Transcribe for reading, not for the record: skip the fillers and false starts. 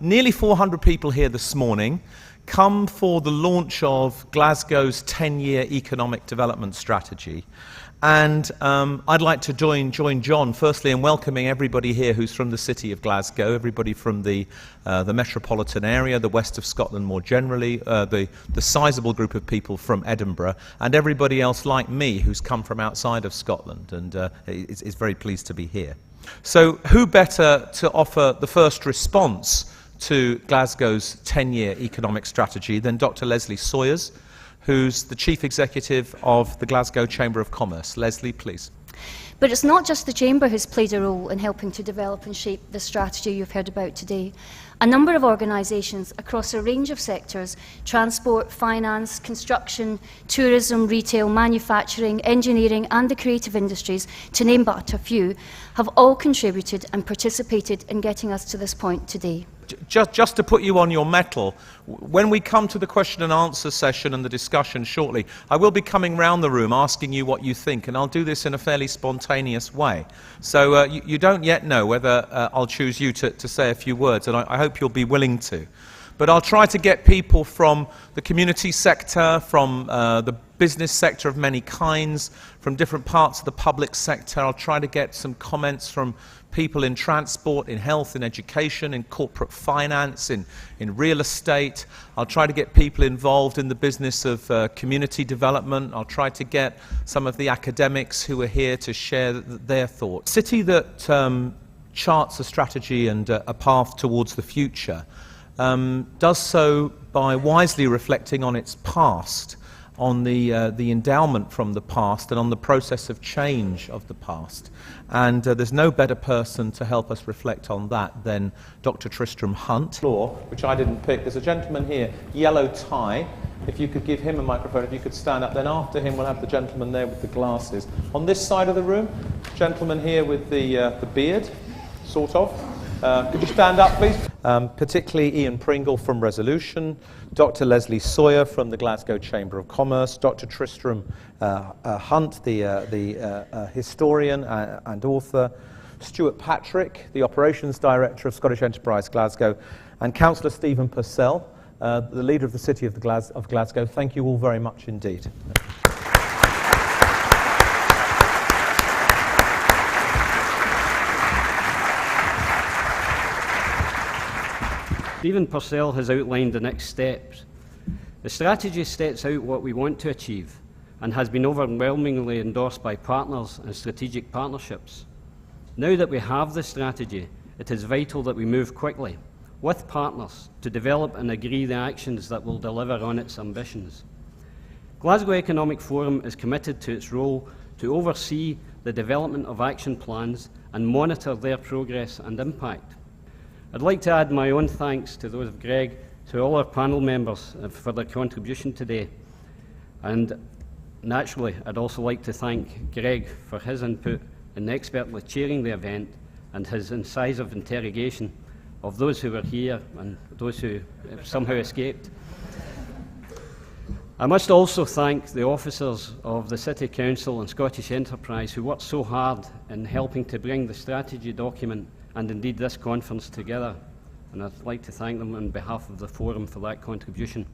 Nearly 400 people here this morning come for the launch of Glasgow's 10-year economic development strategy. And I'd like to join John, firstly, in welcoming everybody here who's from the city of Glasgow, everybody from the metropolitan area, the west of Scotland more generally, the sizable group of people from Edinburgh, and everybody else like me who's come from outside of Scotland and is very pleased to be here. So who better to offer the first response to Glasgow's 10-year economic strategy than Dr. Leslie Sawyers, who's the Chief Executive of the Glasgow Chamber of Commerce. Leslie, please. But it's not just the Chamber who's played a role in helping to develop and shape the strategy you've heard about today. A number of organisations across a range of sectors — transport, finance, construction, tourism, retail, manufacturing, engineering and the creative industries, to name but a few — have all contributed and participated in getting us to this point today. Just to put you on your mettle, when we come to the question and answer session and the discussion shortly, I will be coming round the room asking you what you think, and I'll do this in a fairly spontaneous way. So you don't yet know whether I'll choose you to say a few words, and I hope you'll be willing to. But I'll try to get people from the community sector, from the business sector of many kinds, from different parts of the public sector. I'll try to get some comments from people in transport, in health, in education, in corporate finance, in real estate. I'll try to get people involved in the business of community development. I'll try to get some of the academics who are here to share their thoughts. A city that charts a strategy and a path towards the future does so by wisely reflecting on its past, on the endowment from the past and on the process of change of the past. And there's no better person to help us reflect on that than Dr. Tristram Hunt. Which I didn't pick. There's a gentleman here, yellow tie. If you could give him a microphone, if you could stand up. Then after him we'll have the gentleman there with the glasses. On this side of the room, gentleman here with the beard, sort of. Could you stand up, please? Particularly Ian Pringle from Resolution, Dr. Leslie Sawyer from the Glasgow Chamber of Commerce, Dr. Tristram Hunt, the historian and author, Stuart Patrick, the Operations Director of Scottish Enterprise Glasgow, and Councillor Stephen Purcell, the leader of the City of Glasgow. Thank you all very much indeed. Stephen Purcell has outlined the next steps. The strategy sets out what we want to achieve and has been overwhelmingly endorsed by partners and strategic partnerships. Now that we have the strategy, it is vital that we move quickly with partners to develop and agree the actions that will deliver on its ambitions. Glasgow Economic Forum is committed to its role to oversee the development of action plans and monitor their progress and impact. I'd like to add my own thanks to those of Greg, to all our panel members for their contribution today. And naturally, I'd also like to thank Greg for his input in expertly chairing the event and his incisive interrogation of those who were here and those who somehow escaped. I must also thank the officers of the City Council and Scottish Enterprise who worked so hard in helping to bring the strategy document and indeed this conference together, and I'd like to thank them on behalf of the Forum for that contribution.